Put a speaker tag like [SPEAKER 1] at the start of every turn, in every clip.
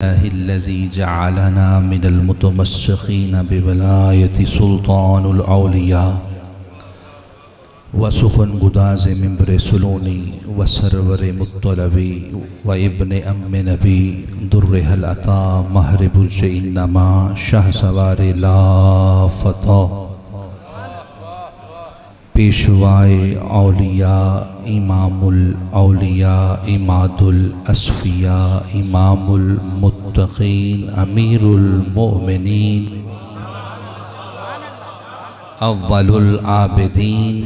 [SPEAKER 1] अल्लज़ी जअलना मिनल मुतमस्सिकीन बिवलायति सुल्तानुल औलिया व सुफ़न गुदाज़ मिंबर सुलूनी व सरवर मुत्तलबी व इब्न अम्म नबी दुर्र हल अता महर बुर्ज इन्नमा शाह सवार ला फ़ता पेशवाए औलिया इमामुल औलिया इमादुल अस्फिया इमामुल मुत्तक़ीन अमीरुल मोमिनीन अव्वलुल आबिदीन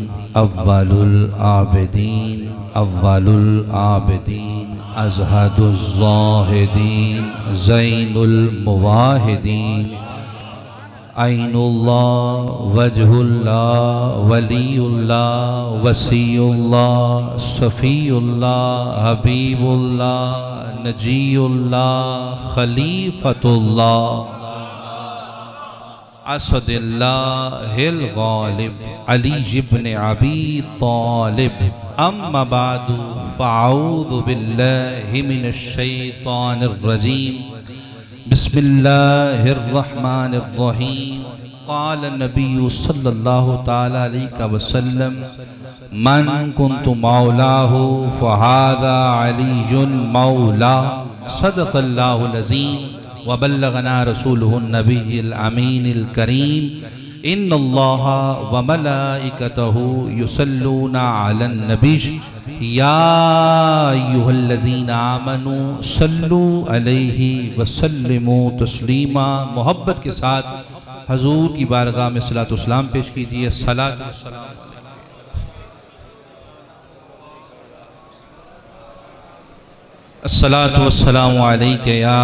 [SPEAKER 1] अव्वलुल आबिदीन अव्वलुल आबिदीन अज़हदुज़ ज़ाहिदीन ज़ैनुल मुवाहिदीन ऐनुल्लाह वजहुल्लाह वलीउल्लाह वसीउल्लाह सफ़ीउल्लाह हबीबुल्लाह नजीउल्लाह खलीफतुल्लाह असदुल्लाहिल गालिब अली इब्न अबी तालिब अम्मा बादु फ़अऊज़ु बिल्लाहि मिनश शैतानिर रजीम बिस्मिल्लाहिर्रहमानिर्रहीम क़ाल नबिय्यु सल्लल्लाहु तआला अलैहि वसल्लम मन कुन्तु मौलाहु फ़हाज़ा अलियुन मौला सदक़ल्लाहुल अज़ीम व बल्लगना रसूलुहुन नबिय्युल अमीनुल करीम इन्नल्लाह व मलाइकतहु युसल्लूना अलन नबी या अय्युहल्लज़ीना आमनू सल्लू अलैहि व सल्लिमू तस्लीमा। मोहब्बत के साथ हजूर की बारगाह में सलातो सलाम पेश कीजिए। सलातो सलाम अस्सलातु वस्सलामु अलैका या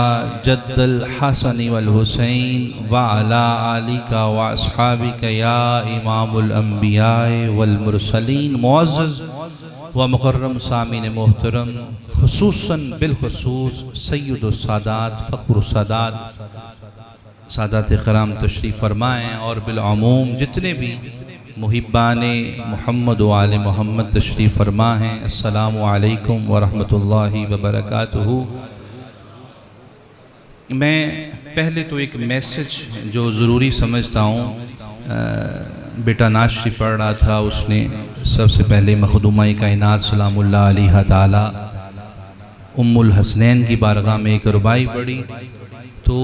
[SPEAKER 1] जद्दल हसन वल हुसैन व अला आलिका व अस्हाबिका या इमामुल अंबिया वल मुरसलीन। मुअज़्ज़ज़ व मुकर्रम सामीन मोहतरम, खुसूसन बिलखुसूस सय्यदुस सादात फ़ख्रुस सादात सादात कराम तशरीफ़ फरमाएँ और बिलअमूम जितने भी मुहिब्बाने मोहम्मद व आले मोहम्मद तशरीफ़ फरमा हैं। अस्सलामु अलैकुम व रहमतुल्लाहि व बरकातुहू। मैं पहले तो एक मैसेज जो ज़रूरी समझता हूँ, बेटा नाशरी पढ़ रहा था, उसने सबसे पहले मखदूमा कायनात सलामुल्लाह अलैहा ताला उम्मुल हसनैन की बारगाह में एक रुबाई पढ़ी। तो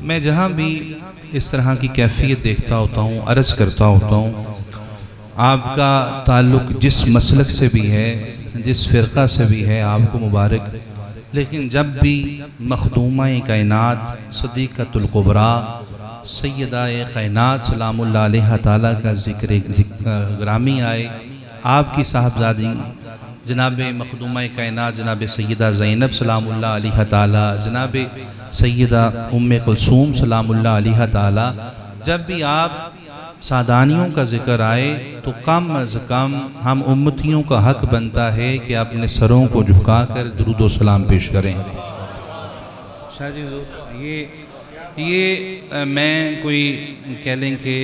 [SPEAKER 1] मैं जहाँ भी इस तरह की कैफियत देखता होता हूँ, अर्ज़ करता होता हूँ, आपका ताल्लुक़ जिस मसलक से भी है, जिस फ़िरक़ा से भी है, आपको मुबारक। लेकिन जब भी मखदूमा कायनात सदीक़तुल कुबरा सैयदा-ए कायनात सलामुल्लाह अलैहा ताला का ज़िक्र ग्रामी आए, आपकी साहबजादी जनाब मखदूमा कायनात जनाब सैयदा ज़ैनब सलामुल्लाह अलैहा ताला, जनाब सैयदा उम्मे कुलसूम सलामुल्लाह अलैहा ताला, जब भी आप सादानियों का ज़िक्र आए तो कम अज़ कम हम उम्मतियों का हक़ बनता है कि अपने सरों को झुकाकर दुरूद व सलाम पेश करें। शाह जी ये मैं कोई कह लें कि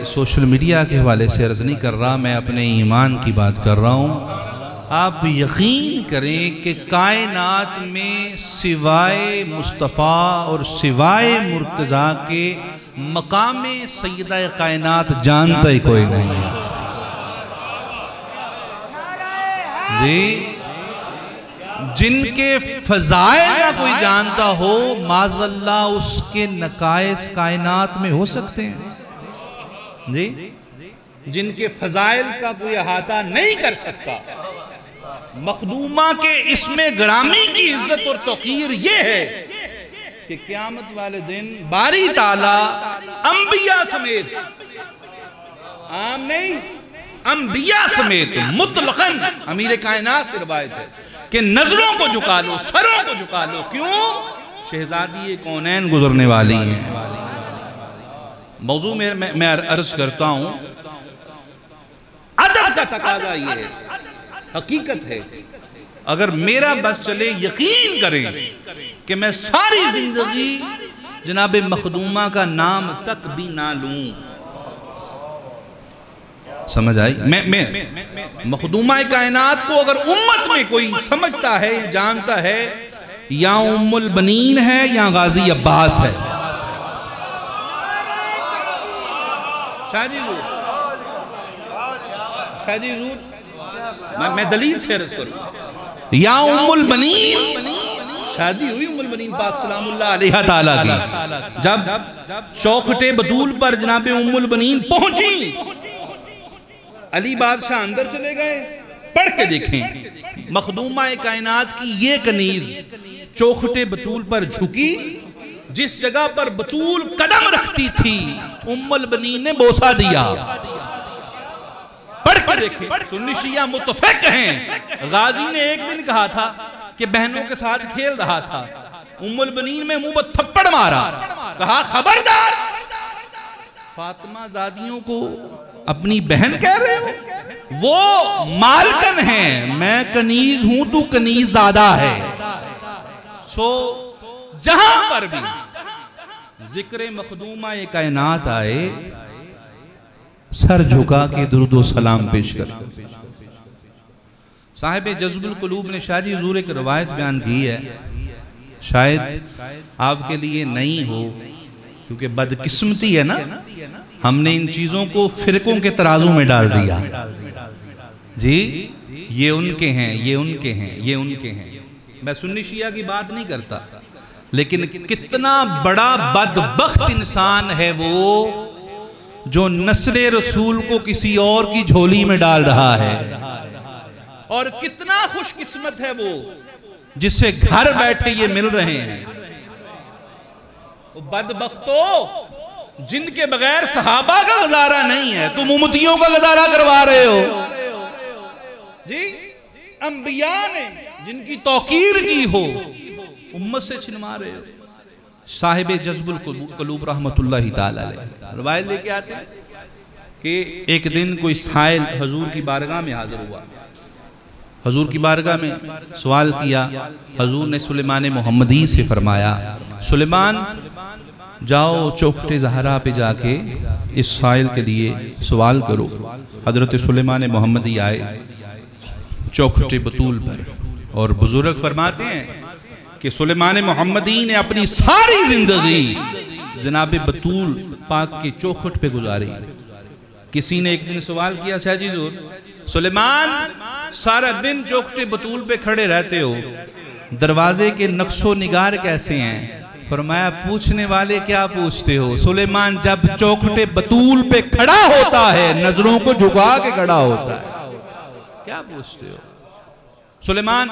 [SPEAKER 1] सोशल मीडिया के हवाले से अर्ज़ नहीं कर रहा, मैं अपने ईमान की बात कर रहा हूँ। आप यकीन करें कि कायनात में सिवाय मुस्तफ़ा और सिवाय मुर्तज़ा के मकाम सैयदा कायनात जानता ही कोई नहीं है जी। जिनके फ़ज़ाइल का कोई जानता हो, माज़अल्लाह उसके नकाइस कायनात में हो सकते हैं जी। जिनके फ़ज़ाइल का कोई अहाता नहीं कर सकता, मखदूमा के इसमें ग्रामी की इज्जत और तौक़ीर ये है कि क़यामत वाले दिन बारी ताला अंबिया समेत, आम नहीं अंबिया समेत मुतलक़न अमीर कायनात से रिवायत है कि नजरों को झुका लो, सरों को झुका लो। क्यों? शहजादी कौनैन गुजरने वाली हैं। मौजू में मैं अर्ज करता हूं, अदब का तकाजा ये है, हकीकत है। अगर मेरा बस चले, यकीन करें कि मैं सारी जिंदगी जनाब मखदूमा का नाम तक भी ना लूं। समझ आई? मैं मखदूमा कायनात को अगर उम्मत में कोई समझता है, जानता है या उम्मुल बनीन है या गाजी अब्बास है। मैं दलील से अर्ज करूं, या उम्मुल बनीन, शादी हुई उम्मुल बनीन पाक सलामुल्लाह अलैहा ताला की। जब चौखटे बतूल पर जनाबे उम्मुल बनीन पहुंची, अली बादशाह अंदर चले गए। पढ़ के देखें, मखदूमा कायनात की ये कनीज चौखटे बतूल पर झुकी, जिस जगह पर बतूल कदम रखती थी उम्मुल बनीन ने बोसा दिया। पढ़ के देखें, सुन्नी शिया मुत्तफिक हैं। गाजी ने एक दिन कहा था कि बहनों के साथ खेल रहा था, उम्मुल बनीन में मुंह पर थप्पड़ मारा, कहा खबरदार, फातिमा जादियों को अपनी बहन कह रहे हो? वो मालकन है, मैं कनीज हूं, तू कनीज ज़ादा है। सो जहां पर भी जिक्र मखदूमा कायनात आए, सर झुका के दुरूद सलाम पेश कर। साहिब जज़्बुल कुलूब ने शाजी हुज़ूर एक रवायत बयान की है, शायद आपके लिए नहीं हो, क्योंकि बदकिस्मती है ना, हमने इन चीज़ों को फिरकों के तराजू में डाल दिया। जी ये उनके हैं, ये उनके हैं, ये उनके हैं। मैं सुन्नी शिया की बात नहीं करता, लेकिन कितना बड़ा बदबख्त इंसान है वो जो नस्ल रसूल को किसी और की झोली में डाल रहा है, और कितना खुशकिस्मत है वो जिससे घर बैठे ये मिल रहे हैं। बदबख्तो जिनके बगैर सहाबा का गुजारा नहीं है, तुम उम्मतियों का गुजारा करवा रहे हो जी। अंबिया ने जिनकी तौकीर की हो, उम्मत से छिनवा रहे हो। साहिब जज़्बुल कुलूब रहमतुल्लाहि ताला अलैह रवायत लेके आते हैं कि एक दिन कोई साइल हजूर की बारगाह में हाजिर हुआ। हजूर की बारगाह में सवाल किया। हजूर ने सुलेमान मोहम्मदी से फरमाया, सुलेमान जाओ चौखटे ज़हरा पे जाके इस साइल के लिए सवाल करो। हजरत सुलेमान मोहम्मदी आए चौखटे बतूल पर, और बुजुर्ग फरमाते हैं कि सुलेमान मोहम्मदी ने अपनी सारी जिंदगी जनाबे बतूल पाक के चौखट पे गुजारी। किसी ने एक दिन सवाल किया, शाहजी सुलेमान सारा दिन चौखटे बतूल पे खड़े रहते हो, दरवाजे के नक्शो निगार कैसे हैं? फरमाया पूछने वाले क्या पूछते हो, सुलेमान जब चौखटे बतूल पे खड़ा होता है नजरों को झुका के खड़ा होता है, क्या पूछते हो? सुलेमान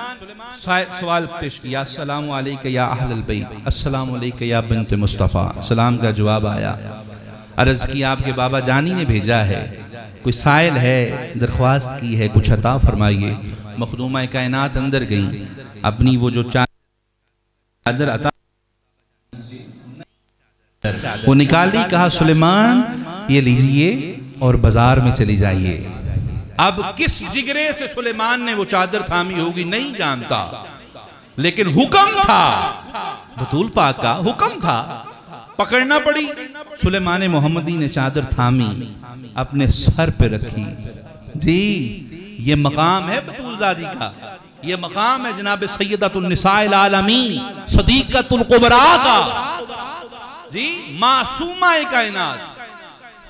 [SPEAKER 1] सवाल पेश किया, अस्सलामु अलैका या अहलल बैत, अस्सलामु अलैका या बिन्त मुस्तफ़ा। सलाम का जवाब आया। अर्ज की आपके बाबा जानी ने भेजा है, कोई साइल है, दरख्वास्त की है, कुछ अता फरमाइए। मखदूमा कायनात अंदर गई, अपनी वो जो चादर अता वो निकाली, कहा सुलेमान ये लीजिए और बाजार में चली जाइए। अब किस जिगरे से सुलेमान ने वो चादर थामी होगी नहीं जानता, लेकिन हुक्म था, बतूल पाक का हुक्म था, पकड़ना पड़ी। सुलेमान मोहम्मदी ने चादर थामी, अपने सर पे रखी। जी ये मकाम है बतूलजादी का, ये मकाम है जनाब सैयदतुन निसाइल आलमीन सदीक़तुल कुबरा का। जी मासूमा कायनात,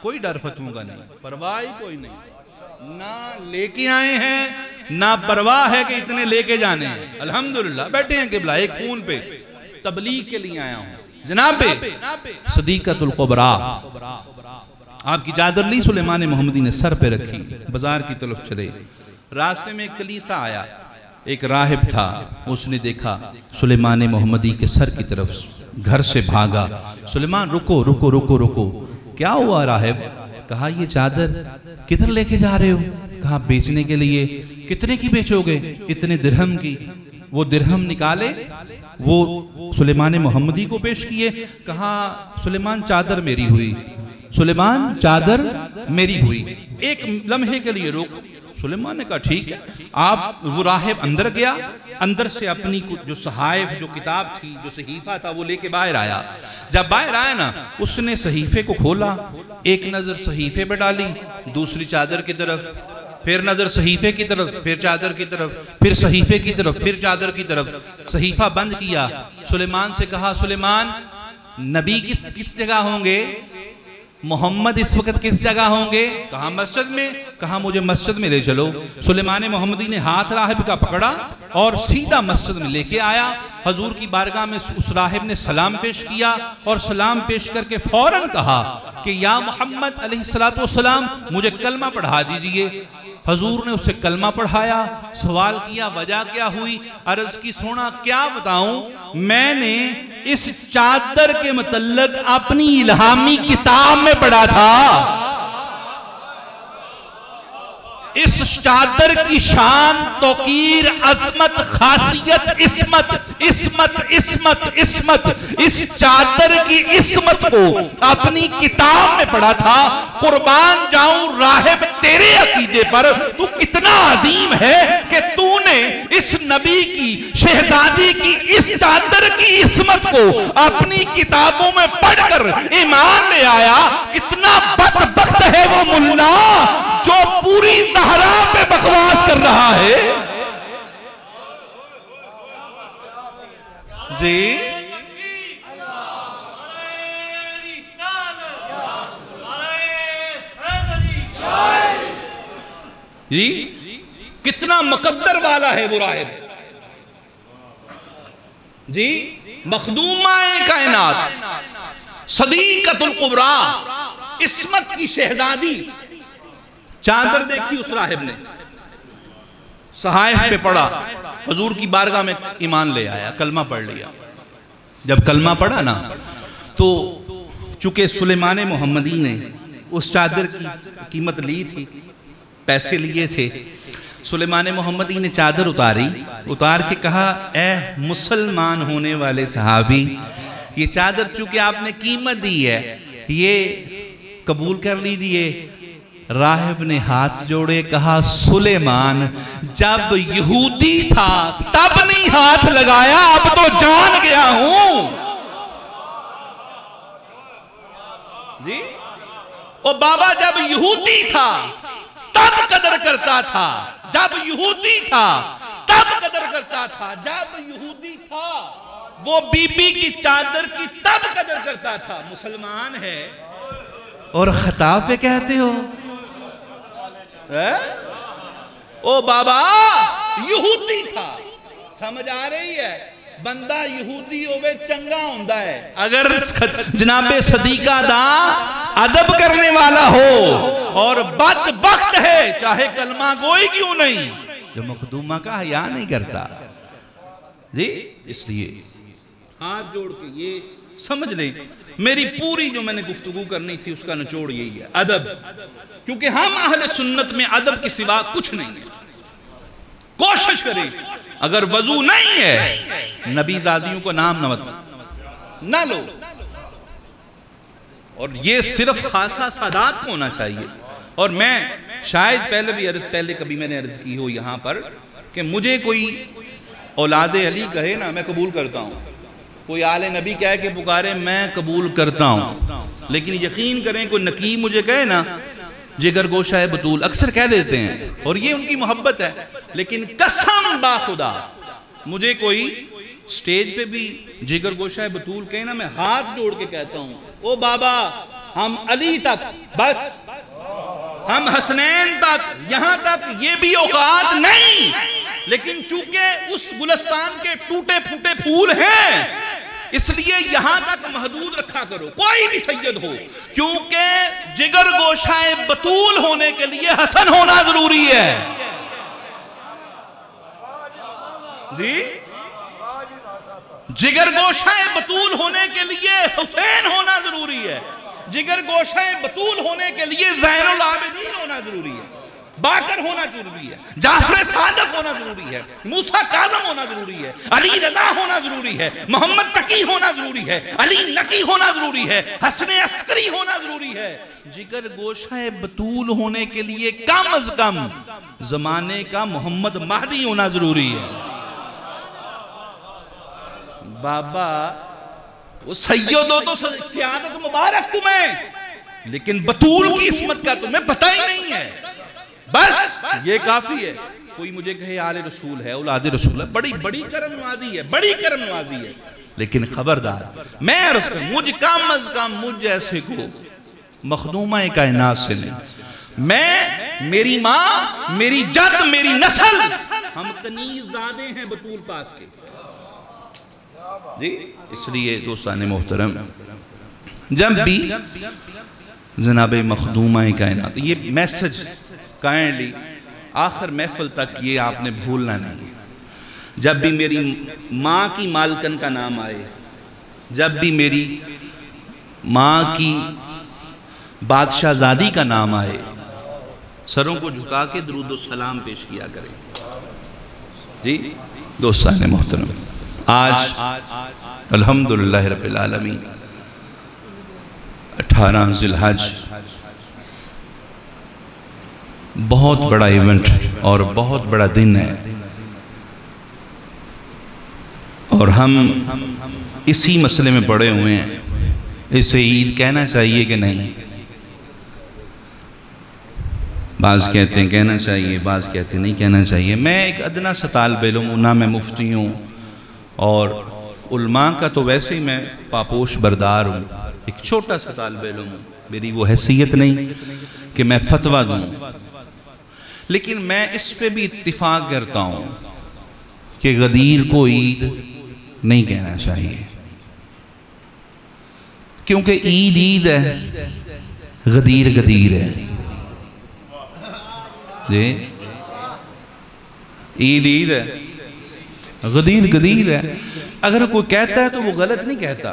[SPEAKER 1] कोई डर फतूं का नहीं, परवाह कोई नहीं, ना लेके आए हैं ना परवाह है कि इतने लेके जाने हैं। अल्हम्दुलिल्लाह बैठे हैं किबला, एक खून पे तबलीग के लिए आया हूं जनाबे सदीक़तुल कुबरा। आपकी चादर ली, सुलेमान मोहम्मदी ने सर पे रखी, बाजार की तरफ चले। रास्ते में एक कलीसा आया, एक राहिब था, उसने देखा सुलेमान मोहम्मदी के सर की तरफ, घर से भागा। सुलेमान रुको रुको रुको रुको, क्या हुआ राहिब? कहा ये चादर किधर लेके जा रहे हो? कहा बेचने के लिए। कितने की बेचोगे? इतने दिरहम की। वो दिरहम निकाले, वो सुलेमान मोहम्मदी को पेश किए। कहा सुलेमान चादर मेरी हुई, सुलेमान चादर मेरी हुई। एक लम्हे के लिए रोक। सुलेमान ने कहा ठीक है। आप वो राहिब अंदर गया, अंदर से अपनी जो सहाइफ जो किताब थी, जो सहीफा था, वो लेके बाहर आया। जब बाहर आया ना, उसने सहीफे को खोला, एक नजर सहीफे पे डाली, दूसरी चादर की तरफ, फिर नजर सहीफे की तरफ, फिर चादर की तरफ, फिर सहीफे की तरफ, फिर चादर की तरफ। सहीफा बंद किया, सुलेमान से कहा, सुलेमान नबी किस जगह होंगे, मोहम्मद इस वक्त किस जगह होंगे? कहा मस्जिद में। कहा मुझे मस्जिद में ले चलो। सुलेमान मोहम्मदी ने हाथ राहिब का पकड़ा और सीधा मस्जिद में लेके आया। हजूर की बारगाह में उस राहिब ने सलाम पेश किया और सलाम पेश करके फौरन कहा कि या मोहम्मद अलैहिस्सलातु वस्सलाम मुझे कलमा पढ़ा दीजिए। हजूर ने उसे कलमा पढ़ाया। सवाल किया वजह क्या हुई? अर्ज की सोना क्या बताऊं, मैंने इस चादर के मतलब अपनी इल्हामी किताब में पढ़ा था। इस चादर की शान, तौकीर, अजमत, खासियत, इस्मत, इस्मत, इस्मत, इस्मत, इस चादर की इस्मत को अपनी किताब में पढ़ा था। कुर्बान जाऊं राहिब तेरे अकीदे पर, तू कितना अजीम है कि तूने इस नबी की, शहजादी की इस चादर की इस्मत को अपनी किताबों में पढ़कर ईमान ले आया। कितना बदबख्त है वो मुल्ला जो पूरी ज़हरा पे बकवास कर रहा है। जी जी कितना मुकद्दर वाला है वो राहिब जी। मखदूमाए कायनात, सदीकतुल कुबरा, इस्मत की शहजादी। चादर देखी उस राहिब ने, सहाइफ पे पढ़ा, हजूर की बारगाह में ईमान ले आया, कलमा पढ़ लिया। जब कलमा पढ़ा ना तो चूंकि सुलेमान मोहम्मदी ने उस चादर की कीमत ली थी, पैसे लिए थे, सुलेमान मोहम्मदी ने चादर उतारी, उतार के कहा, ए मुसलमान होने वाले सहाबी, ये चादर चूंकि आपने कीमत दी है ये कबूल कर लीजिए। राहिब ने हाथ जोड़े, कहा, सुलेमान जब यहूदी था तब नहीं हाथ लगाया, अब तो जान गया हूं जी। ओ बाबा जब यहूदी था तब कदर करता था, जब यहूदी था तब कदर करता था, जब यहूदी था वो बीबी की चादर की तब कदर करता था। मुसलमान है और खिताब पे कहते हो ओ बाबा यहूदी था। समझ आ रही है? बंदा यहूदी होवे चंगा होता है अगर जनाबे सदीका दा अदब करने वाला हो, और बदबख्त है चाहे कलमा गोई क्यों नहीं, जो मखदूमा का हया नहीं करता जी। इसलिए हाथ जोड़ के ये समझ लें, मेरी पूरी जो मैंने गुफ्तगू करनी थी उसका निचोड़ यही है, अदब। क्योंकि हम अहले सुन्नत में अदब के सिवा कुछ नहीं है। कोशिश करें, अगर वजू नहीं है नबी ज़ादियों को नाम ना लो, और ये सिर्फ खासा सादात को होना चाहिए। और मैं शायद पहले कभी मैंने अर्ज की हो यहाँ पर कि मुझे कोई औलादे अली कहे ना, मैं कबूल करता हूँ। कोई आले नबी कहे कि पुकारे, मैं कबूल करता हूँ। लेकिन यकीन करें कोई नकीब मुझे कहे ना, जिगर गोशा है बतूल, अक्सर कह देते हैं और ये उनकी मोहब्बत है। लेकिन कसम बाखुदा मुझे कोई स्टेज पे भी जिगर गोशा है बतूल कहे ना, मैं हाथ जोड़ के कहता हूँ, ओ बाबा हम अली तक बस, हम हसनैन तक, यहां तक ये भी औकात नहीं। लेकिन चूंकि उस गुलस्तान के टूटे फूटे फूल हैं इसलिए यहां तक महदूद रखा करो, कोई भी सैयद हो, क्योंकि जिगर गोशाए बतूल होने के लिए हसन होना जरूरी है जी। जिगर गोशाए बतूल होने के लिए हुसैन होना जरूरी है, जिगर गोशाए बतूल होने के लिए ज़ैनुल आबिदीन होना जरूरी है, बाकर होना जरूरी है, जाफर सादक होना जरूरी है, मूसा काज़म होना जरूरी है, अली रज़ा होना जरूरी है, मोहम्मद तकी होना जरूरी है, अली नकी होना जरूरी है, हसन अस्करी होना जरूरी है। जिगर गोशाए बतूल होने के लिए कम अज कम जमाने का मोहम्मद महदी होना जरूरी है। बाबा वो सैयदों तो सियादत मुबारक तुम्हें, लेकिन बतूल की इस्मत का तुम्हें पता ही नहीं है। बस ये काफी है। कोई मुझे कहे आले रसूल है, औलाद रसूल है, बड़ी बड़ी करम नवाजी है, बड़ी करम नवाजी है, लेकिन खबरदार मैं अर्ज़ करूं, मुझ कम अज कम मुझ जैसे को मखदूमा कायनात से नहीं, मैं, मेरी माँ, मेरी जद, मेरी नस्ल, हम कनीज़ादे हैं बतूल पाक के जी। इसलिए दोस्तान मोहतरम, जब भी जनाब मखदूमा कायनात, ये मैसेज काइंडली आखिर महफिल तक ये आपने भूलना नहीं। जब भी मेरी माँ की मालकन का नाम आए, जब भी मेरी माँ की बादशाहजादी का नाम आए, सरों को झुका के दुरूद सलाम पेश किया करें जी। दोस्तान मोहतरम, आज अल्हम्दुलिल्लाह रब्बिल आलमीन 18 ज़िलहज, बहुत बड़ा इवेंट और बहुत बड़ा दिन है, और हम इसी मसले में पड़े हुए हैं, इसे ईद कहना चाहिए कि नहीं। बाज़ कहते हैं कहना चाहिए, बाज़ कहते हैं नहीं कहना चाहिए। मैं एक अदना सा तालिब इल्म हूं, ना मैं मुफ्ती हूँ, और उलमा का तो वैसे ही मैं पापोश बरदार हूँ, एक छोटा सा तालिब इल्म हूँ, मेरी वो हैसियत नहीं कि मैं फतवा दूँ, लेकिन मैं इस पे भी इत्तिफाक करता हूँ कि गदीर को ईद नहीं कहना चाहिए, क्योंकि ईद ईद है, गदीर गदीर है जी। ईद ईद है, गदीर गदीर है। अगर कोई कहता है तो वो गलत नहीं कहता,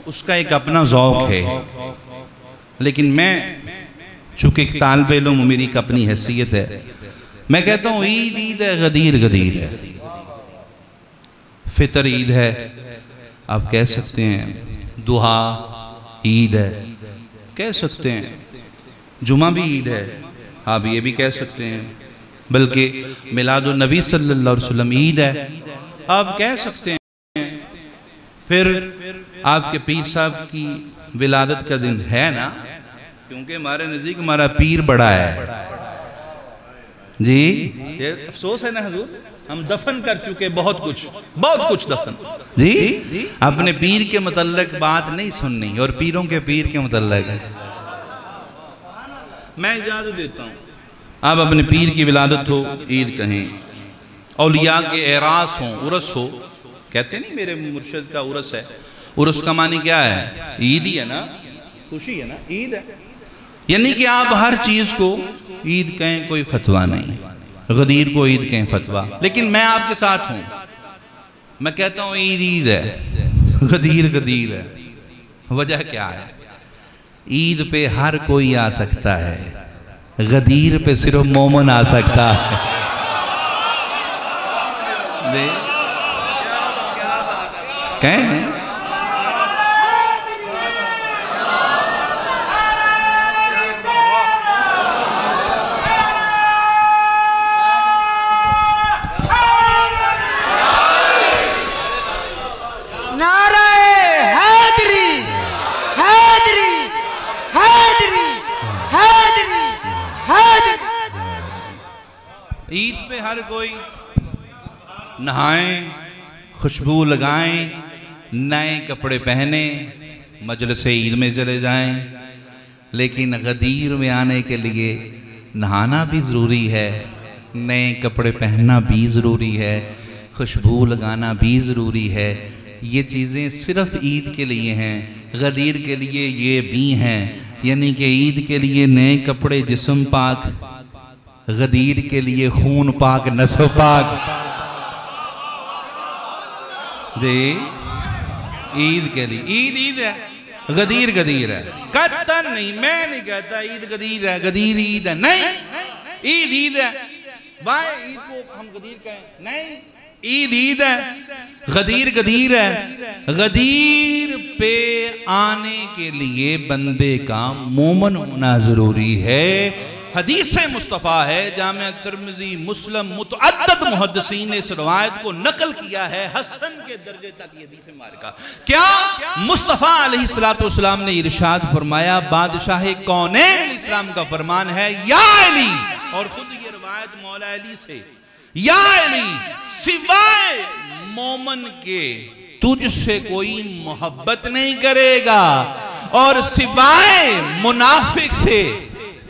[SPEAKER 1] उसका एक अपना ज़ौक़ है, लेकिन मैं चूँकि एक तालिब इल्म, मेरी एक अपनी हैसियत है, मैं कहता हूँ ईद ईद है, गदीर गदीर है। फितर ईद है, आप कह सकते हैं, दुहा ईद है, कह सकते हैं, जुमा भी ईद है, आप ये भी कह सकते हैं, बल्कि मिलादुन नबी सल्लल्लाहु अलैहि वसल्लम ईद है, आप कह सकते हैं। फिर आपके पीर साहब की विलादत का दिन है ना, क्योंकि हमारे नज़दीक हमारा पीर बड़ा है जी। ये अफसोस है ना हुजूर, हम दफन कर चुके बहुत कुछ दफन जी। अपने पीर के मुतल्लक बात नहीं सुननी, और पीरों के पीर के मुतल्लक मैं इजाज़त देता हूँ, आप अपने पीर की विलादत हो ईद कहें, औलिया के एरास हो, उरस हो, कहते नहीं मेरे मुर्शिद का उरस है, उरस का मानी क्या है, ईद ही है ना, खुशी है ना, ईद है। यानी कि आप हर चीज़ को ईद कहें, कोई फतवा नहीं, गदीर को ईद कहें फतवा, लेकिन मैं आपके साथ हूँ, मैं कहता हूँ ईद ईद है, गदीर गदीर है। वजह क्या है, ईद पे हर कोई आ सकता है, गदीर पे सिर्फ मोमन आ सकता है। कहें ईद पे हर कोई नहाएं, खुशबू लगाएं, नए कपड़े पहने, मजलिस ईद में चले जाएं, लेकिन गदीर में आने के लिए नहाना भी ज़रूरी है, नए कपड़े पहनना भी ज़रूरी है, खुशबू लगाना भी ज़रूरी है। ये चीज़ें सिर्फ ईद के लिए हैं, गदीर के लिए ये भी हैं। यानी कि ईद के लिए नए कपड़े, जिस्म पाक, गदीर के लिए खून पाक, नस्ब पाक जी। ईद के लिए ईद ईद है, गदीर गदीर है, कतन नहीं, मैं नहीं कहता ईद गदीर है, गदीर ईद है, नहीं, ईद ईद है। भाई ईद को हम गदीर कहें, नहीं, ईद ईद है, गदीर गदीर है। गदीर पे आने के लिए बंदे का मोमन होना जरूरी है। हदीस मुस्तफ़ा है, जामे तिर्मिज़ी, मुस्लिम, मुतअद्दिद मुहद्दिसीन ने इस रवायत को नकल किया है, हसन के दर्जे तक ये हदीस मारका। क्या मुस्तफ़ा अलैहिस्सलातु वस्सलाम ने इरशाद फरमाया, बादशाह कौनैन अलैहिस्सलाम का फरमान है, या अली और खुद ये रिवायत मौला अली से, या अली सिवाय मोमन के तुझसे कोई मोहब्बत नहीं करेगा और सिवाय मुनाफिक से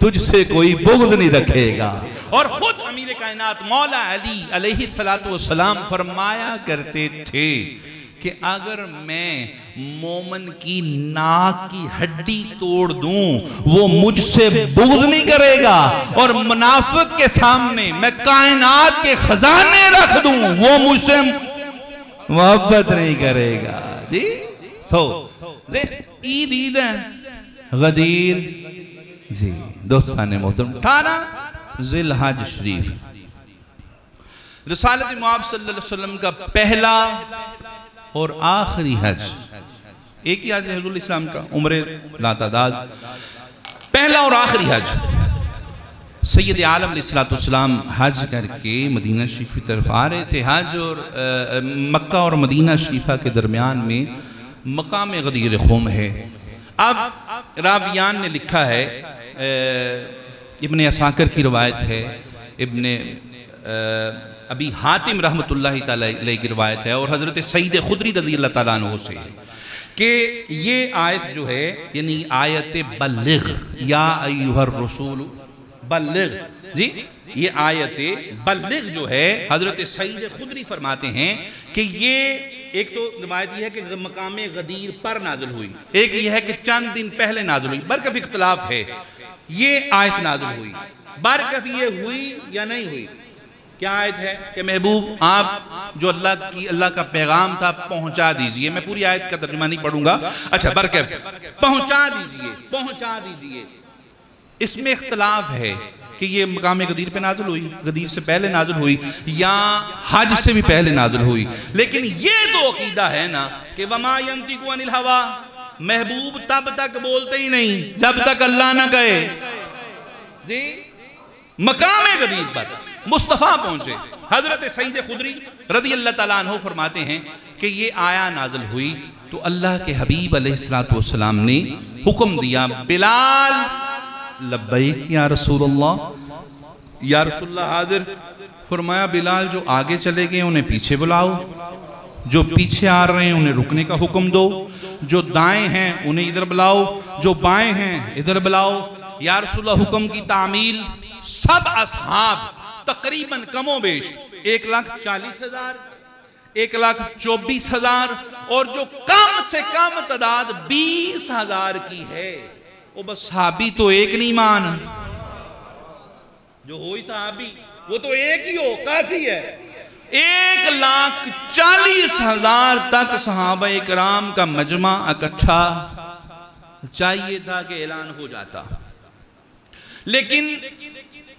[SPEAKER 1] तुझसे कोई बुग़्ज़ नहीं रखेगा। और खुद अमीर कायनात मौला अली अलैहि सलातो वस्सलाम फरमाया करते थे कि अगर मैं मोमन की नाक की हड्डी तोड़ दूं वो मुझसे बुग़्ज़ नहीं करेगा, और मुनाफिक के सामने मैं कायनात के खजाने रख दूं वो मुझसे मोहब्बत नहीं करेगा। जी ईद ईद गदीर जी दोस्तान मोहतरम 18 ज़िलहज शरीफ रिसालत मुआब सल्लल्लाहु अलैहि वसल्लम का पहला और आखिरी हज। एक ही हज है हुज़ूर इस्लाम का, उम्रे लातादाद, पहला और आखिरी हज। सैयद आलम अलैहिस्सलातु वस्सलाम हज करके मदीना शरीफ की तरफ आ रहे थे। हज और मक्का और मदीना शरीफा के दरमियान में मकाम गदीर खुम है। अब रावियान ने लिखा है, इब्ने असाकिर की रवायत है, इब्ने अभी हातिम रहमतुल्लाहि तआला अलैहि की रवायत है और हज़रत सईद खुदरी रज़ी अल्लाह तआला अन्हु से कि ये आयत जो है यानी आयत बल्लिग या अय्युहर रसूल बल्लिग, जी ये आयत बल्लिग जो है हज़रत सईद खुदरी फरमाते हैं कि ये एक तो रिवायत यह है कि मकाम गदीर पर नाज़िल हुई, एक यह है कि चंद दिन पहले नाज़िल हुई, बरकफ इख्तिलाफ है। ये आयत नाज़िल हुई, बरकफ ये हुई या नहीं हुई। क्या आयत है कि महबूब आप जो अल्लाह का पैगाम था पहुंचा दीजिए। मैं पूरी आयत का तर्जुमा नहीं पढ़ूंगा, अच्छा बरकफ पहुंचा दीजिए। इसमें इख्तिलाफ है कि ये मकाम गदीर पे नाज़िल हुई, गदीर से पहले नाज़िल हुई या हज से भी पहले नाज़िल हुई। लेकिन ये तो अकीदा है ना कि वमा यंतिकु अनिल हवा, महबूब तब तक बोलते ही नहीं जब तक अल्लाह ना कहे। जी मकाम गदीर पर मुस्तफ़ा पहुंचे। हजरत सईद खुदरी रज़ी अल्लाह तआला अन्हु फरमाते हैं कि ये आया नाज़िल हुई तो अल्लाह के हबीब अलैहिस्सलातु वस्सलाम ने हुक्म दिया, बिलाल लब्बैक या रसूलल्लाह, या रसूलल्लाह हाजिर। फरमाया बिलाल जो आगे चले गए उन्हें पीछे बुलाओ, जो पीछे आ रहे हैं उन्हें रुकने का हुक्म दो, जो दाएं हैं उन्हें इधर बुलाओ, जो बाएं हैं इधर बुलाओ। या रसूलल्लाह हुक्म की तामील सब असहाब तकरीबन कमोबेश 1,40,000, 1,24,000 और जो कम से कम तादाद 20,000 की है वो बस सहाबी तो एक नहीं मान, जो हो ही सहाबी वो तो एक ही हो काफी है। 1,40,000 तक सहाबा इकराम का मजमा इकट्ठा चाहिए था कि ऐलान हो जाता, लेकिन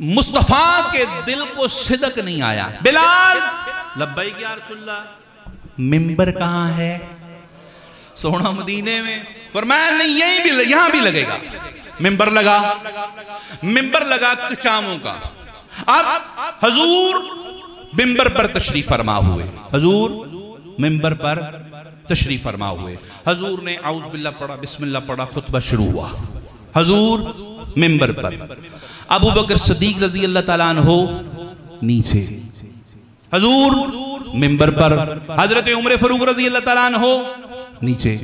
[SPEAKER 1] मुस्तफा के दिल को सिदक नहीं आया। बिलाल लब्बैक या रसूलल्लाह, मिंबर कहाँ है? सोना मदीने में। फरमाया नहीं यहीं भी, यहां भी लगेगा। मिंबर लगा कचामों का। अब हुजूर मिंबर पर तशरीफ फरमा हुए, हुजूर ने औज़ बिल्लाह पढ़ा, बिस्मिल्लाह पढ़ा, खुतबा शुरू हुआ। हुजूर मिंबर पर, अबू बकर सिद्दीक रज़ी अल्लाह तआला अन्हु नीचे, हुजूर मिंबर पर, हजरत उमर फारूक रज़ी अल्लाह तआला अन्हु नीचे,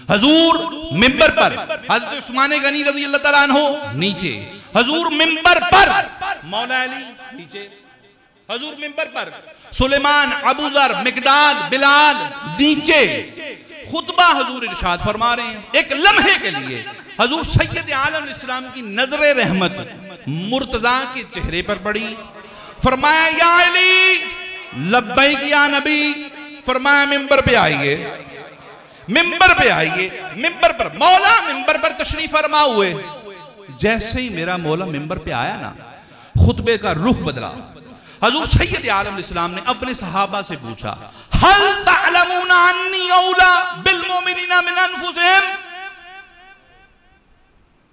[SPEAKER 1] हुजूर मिंबर पर, हजरत उस्मान गनी रज़ी अल्लाह तआला अन्हु नीचे, हुजूर मिंबर पर, मौला अली नीचे, हुजूर मिंबर पर, सुलेमान, अबू ज़र, मिकदाद, बिलाल नीचे। खुतबा हुजूर इरशाद फरमा रहे हैं। एक लम्हे के लिए हुजूर सैयद आलम इस्लाम की नजर रहमत मुर्तजा के चेहरे पर पड़ी। फरमाया या अली लब्बैक या नबी। फरमाया मिंबर पे आइए, मिंबर पर मौला मिंबर पर तशरीफ फरमा हुए। जैसे ही मेरा मौला मिंबर पे आया ना, खुतबे का रुख बदला। हुजूर सैयद आलम इस्लाम ने अपने सहाबा से पूछा, हल तअलमूना अन्नी औला बिल मोमिनीना मिन अनफुसिहिम,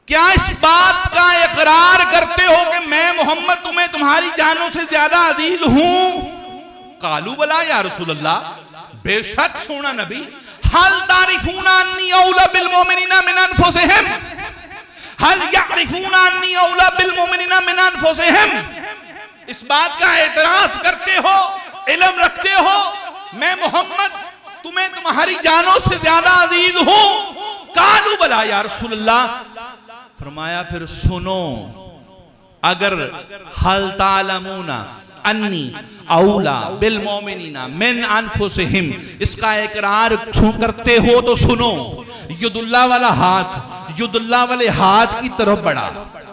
[SPEAKER 1] क्या इस बात का इकरार करते हो कि मैं मोहम्मद तुम्हें तुम्हारी जानों से ज्यादा अजीज हूं? कालू बला या रसूलल्लाह, बेशक सोना नबी। हल तारिफूना अन्नी औला बिल मोमिनीना मिन अनफुसिहिम, हल यअरिफूना अन्नी औला बिल मुमिनीना मिन अनफुसिहिम, इस बात का एतराफ करते हो, इल्म रखते हो मैं मोहम्मद तुम्हें तुम्हारी जानों से ज्यादा अजीज हूं। कालू बला या रसूलल्लाह, फरमाया फिर सुनो, अगर हल तालमूना अन्नी औला बिल मोमिनीना मिन अनफुसिहिम, इसका इकरार करते हो तो सुनो, युदुल्लाह वाला हाथ, युदुल्लाह वाले हाथ की तरफ बढ़ा,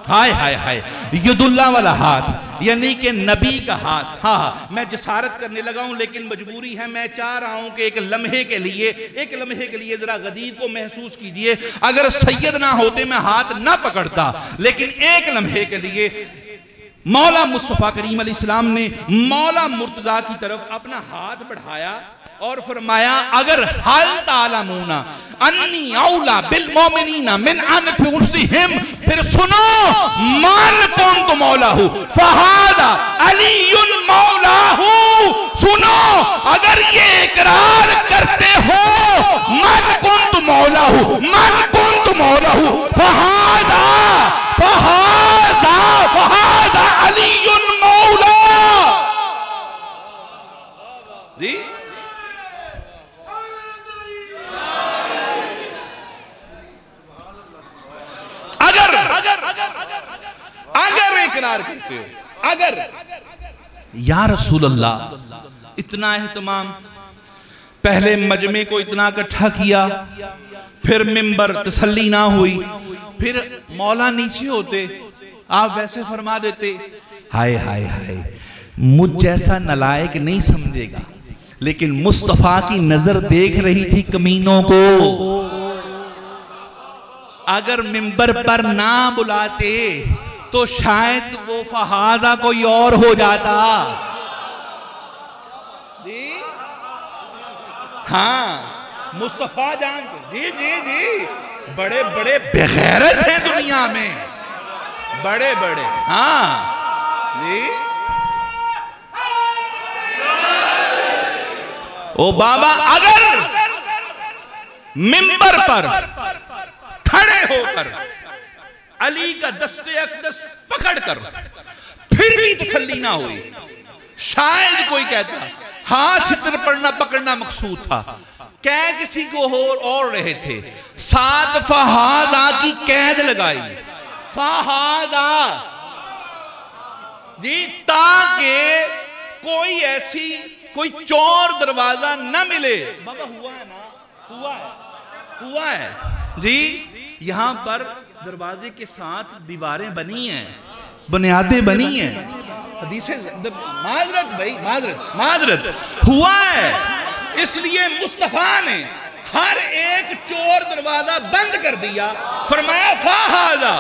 [SPEAKER 1] हाय हाय हाय, युदुल्लाह वाला हाथ यानी कि नबी का हाथ। हाँ हाँ, मैं जसारत करने लगा हूं लेकिन मजबूरी है, मैं चाह रहा हूं कि एक लम्हे के लिए जरा गदीर को महसूस कीजिए। अगर सैयद ना होते मैं हाथ ना पकड़ता, लेकिन एक लम्हे के लिए मौला मुस्तफ़ा करीम अलैहिस्सलाम ने मौला मुर्तजा की तरफ अपना हाथ बढ़ाया और फरमाया अगर हल तालमूना अन्नी औला बिल मोमिनीना मिन अनफुसिहिम, फिर सुनो, मान कौन तो मौला हूं, फहादा अलीयुन मौला हूं। सुनो, अगर ये इकरार करते हो मान कौन तो मौला हूं, मान कौन तो मौला हूं, फहादा फहादा फहादा अलीयुन मौला जी। अगर इकरार करते हो, अगर या रसूल अल्लाह, इतना एहतमाम, पहले मजमे को इतना इकट्ठा किया, फिर मिंबर, तसल्ली ना हुई, फिर मौला नीचे होते, आप वैसे फरमा देते, हाय हाय हाय, मुझ जैसा नलायक नहीं समझेगा, लेकिन मुस्तफा की नजर देख रही थी कमीनों को। अगर मिंबर पर ना बुलाते तो शायद वो फहाजा कोई और हो जाता जी। हाँ, मुस्तफा जानते जी जी जी, बड़े बड़े बेगैरत हैं दुनिया में, बड़े बड़े। हाँ जी, ओ बाबा, अगर मिंबर पर खड़े होकर अली का दस्ते अक़दस पकड़कर फिर भी तसल्ली ना हुई, शायद कोई कहता हाथ छितर पड़ना पकड़ना मकसूद था, कह किसी को और रहे थे, साथ फहाजा की कैद लगाई, फहाजा जी, ताकि कोई ऐसी कोई चोर दरवाजा न मिले। बाबा हुआ है ना, हुआ है जी। यहां पर दरवाजे के साथ दीवारें बनी हैं, बुनियादें बनी हैं, हदीसें, माजरत भाई, माजरत हुआ है। इसलिए मुस्तफा ने हर एक चोर दरवाजा बंद कर दिया, फरमाया फहाजा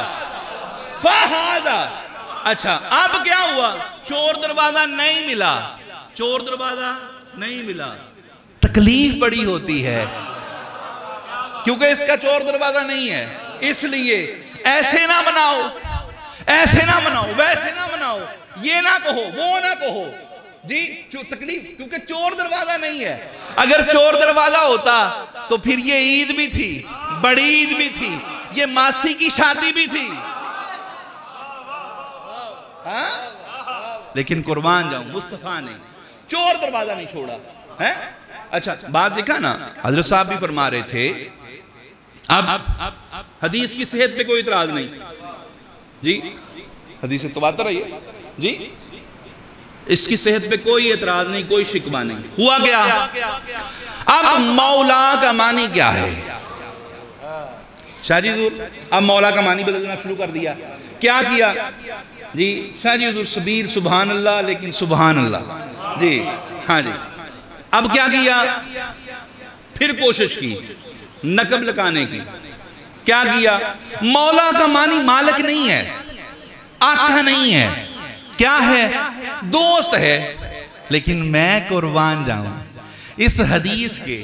[SPEAKER 1] फहाजा। अच्छा, अब क्या हुआ, चोर दरवाजा नहीं मिला, चोर दरवाजा नहीं मिला, तकलीफ बड़ी होती है क्योंकि इसका चोर दरवाजा नहीं है। इसलिए ऐसे ना बनाओ, ऐसे ना बनाओ, वैसे ना बनाओ, ये ना कहो, वो ना कहो जी, तकलीफ, क्योंकि चोर दरवाजा नहीं है। अगर चोर दरवाजा होता तो फिर ये ईद भी थी, बड़ी ईद भी थी, ये मासी की शादी भी थी। हाँ? लेकिन कुर्बान जाऊं, मुस्तफा ने चोर दरवाजा नहीं छोड़ा है। अच्छा, बात देखा ना, हजरत साहब भी फरमा रहे थे, अब हदीस की सेहत पे कोई इतराज नहीं जी, हदीस तवातर है जी, इसकी सेहत पे कोई एतराज नहीं, कोई शिकवा नहीं। हुआ क्या, अब मौला का मानी क्या है, शाहजी हुजूर अब मौला का मानी बदलना शुरू कर दिया। क्या किया जी, शाहजी हुजूर सबीर सुभान अल्लाह, लेकिन सुभान अल्लाह जी, हाँ जी। अब क्या किया, फिर कोशिश की नकब लगाने की। क्या किया, मौला का मानी मालिक नहीं है, आका नहीं है, क्या है, दोस्त है। लेकिन मैं कुर्बान जाऊं इस हदीस के,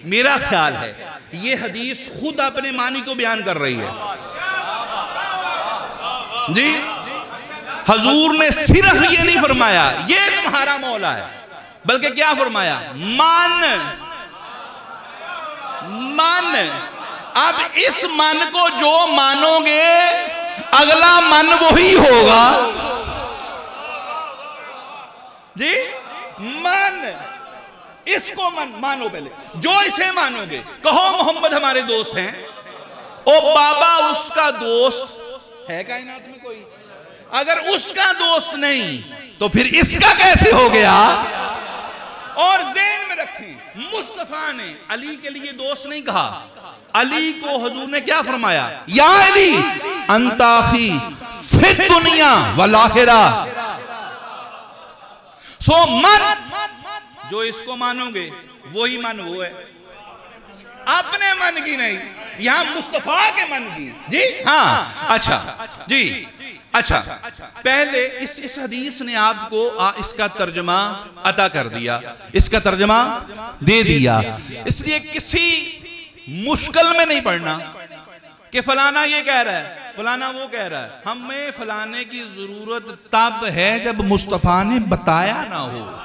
[SPEAKER 1] मेरा ख्याल है ये हदीस खुद अपने मानी को बयान कर रही है जी। हजूर ने सिर्फ ये नहीं फरमाया ये तुम्हारा मौला है, बल्कि क्या फरमाया, मान मान। अब इस मन को जो मानोगे अगला मन वही होगा जी। मन, इसको मानो पहले, जो इसे मानोगे, कहो मोहम्मद हमारे दोस्त हैं, ओ बाबा उसका दोस्त है कायनात में कोई? अगर उसका दोस्त नहीं तो फिर इसका कैसे हो गया? और ज़हन में रखें, मुस्तफा ने अली के लिए दोस्त नहीं कहा। अली को हुजूर ने क्या फरमाया? या अली अंताखी फिर दुनिया वल आखिरा। सो मन, जो इसको मानोगे वही मन वो है, अपने मन की नहीं, यहां मुस्तफा के मन की जी। हाँ अच्छा जी, अच्छा पहले इस हदीस ने आपको इसका तर्जमा अता कर दिया, इसका तर्जमा दे दिया। इसलिए किसी मुश्किल में नहीं पड़ना कि फलाना ये कह रहा है, फलाना वो कह रहा है। हमें फलाने की जरूरत तब है जब मुस्तफा ने बताया ना हो।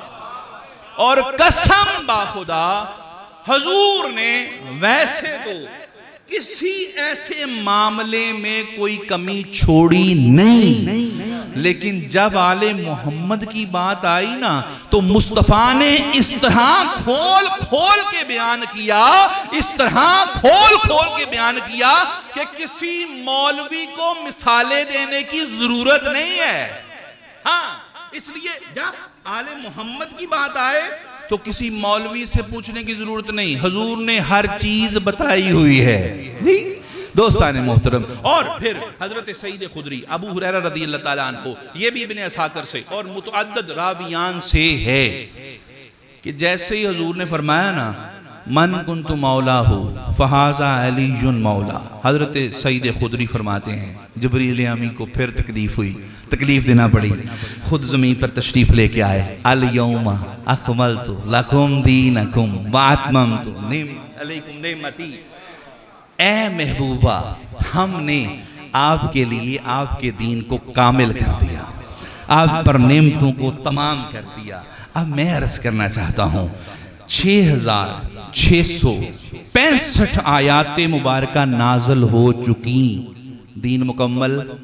[SPEAKER 1] और कसम बाखुदा हुजूर ने वैसे तो किसी ऐसे मामले में कोई कमी छोड़ी नहीं, लेकिन जब आले मोहम्मद की बात आई ना तो मुस्तफा ने इस तरह खोल खोल के बयान किया, इस तरह खोल खोल के बयान किया कि किसी मौलवी को मिसालें देने की जरूरत नहीं है। हाँ, इसलिए जब आले मोहम्मद की बात आए तो किसी मौलवी से पूछने की जरूरत नहीं, हुजूर ने हर चीज बताई हुई है जी। दोस्ताने मोहतरम, और फिर हजरत सईद खुदरी अबू हुरैरा रज़ी अल्लाह ताला अन्हु, ये भी इब्ने असाकिर से और मुतअद्दिद रावियान से है कि जैसे ही हुजूर ने फरमाया ना मन कुन्तु मौलाहु फहाज़ा अलीयुन मौला, हजरत सईद खुदरी फरमाते हैं जिब्रील अमीन को फिर तकलीफ देना पड़ी, खुद ज़मीन पर तशरीफ़ लेके आए। अल यौमा अकमलतु लकुम दीनकुम व अतममतु अलैकुम निअमती। ए महबूबा, हमने आपके लिए आपके दीन को कामिल कर दिया, आप पर नेमतों को तमाम कर दिया। अब मैं अर्ज करना चाहता हूँ 6665 आयात मुबारका नाजल हो चुकी, दीन मुकम्मल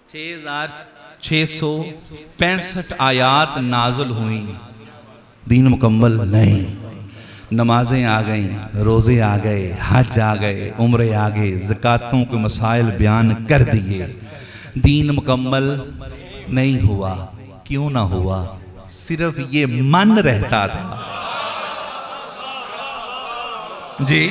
[SPEAKER 1] 6665 आयात नाजल हुई, दीन मुकम्मल नहीं। नमाजें आ गई, रोज़े आ गए, हज आ गए, उम्रे आ गए, ज़कातों के मसाइल बयान कर दिए, दीन मुकम्मल नहीं हुआ। क्यों ना हुआ? सिर्फ ये मन रहता था जी,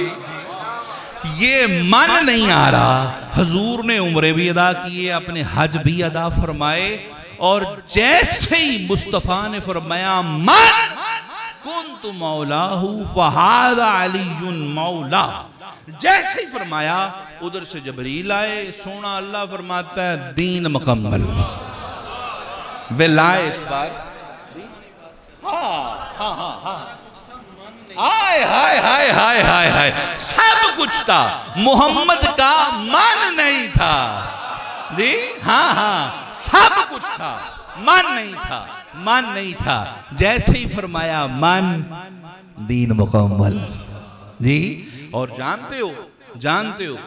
[SPEAKER 1] ये मन नहीं आ रहा। हुजूर ने उम्रे भी अदा किए, अपने हज भी अदा फरमाए, और जैसे ही मुस्तफ़ा ने फरमाया मन कुन्तु मौलाहु फहाज़ा अलीयुन मौला, जैसे ही फरमाया उधर से जबरील आए। सोना अल्लाह फरमाता है दीन मुकम्मल, विलायत पर हाय हाय हाय हाय हाय हाय, सब कुछ था, मोहम्मद का मन नहीं था जी। हाँ हाँ, सब कुछ था, मन नहीं था, मन नहीं था। जैसे ही फरमाया मन, दीन मुकम्मल जी। और जानते हो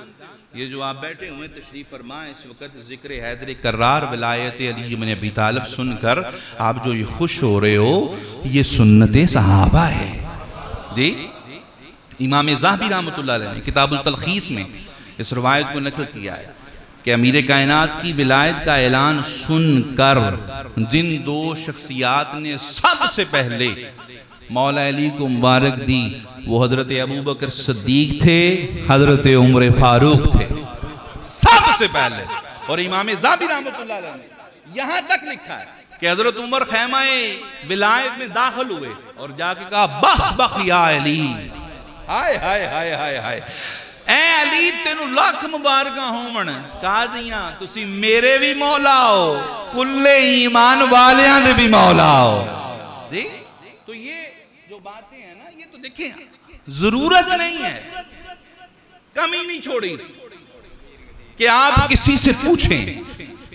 [SPEAKER 1] ये जो आप बैठे हुए तशरीफ फरमाएं इस वक्त जिक्र हैदर कर्रार विलायत अली इब्न अबी तालिब सुनकर आप जो ये खुश हो रहे हो, ये सुन्नत सहाबा है जी। इमाम ज़ाहबी रहमतुल्लाह अलैह ने किताबुल तलखीस में इस रवायत को नकल किया है कि अमीर कायनात की विलायत का ऐलान सुनकर जिन दो शख्सियात ने सबसे पहले मौला अली को मुबारक दी, वो हजरत अबू बकर सिद्दीक थे, हजरत उमर फारूक थे, सबसे पहले। और इमाम ज़ाहबी रहमतुल्लाह अलैह ने यहां तक लिखा है कि हजरत उमर खैमाए विलायत में दाखिल हुए और जाके कहा बख बख या अली, हाय हाय हाय हाय हाय, ऐ अली तेनू लख मुबारका होवन, कहा दियां तुसी मेरे भी मौला हो, कुल्ले ईमान वालियां दे भी मौला हो जी। तो ये जो बातें हैं ना, ये तो देखें, जरूरत नहीं है, कमी नहीं छोड़ी कि आप किसी से पूछें,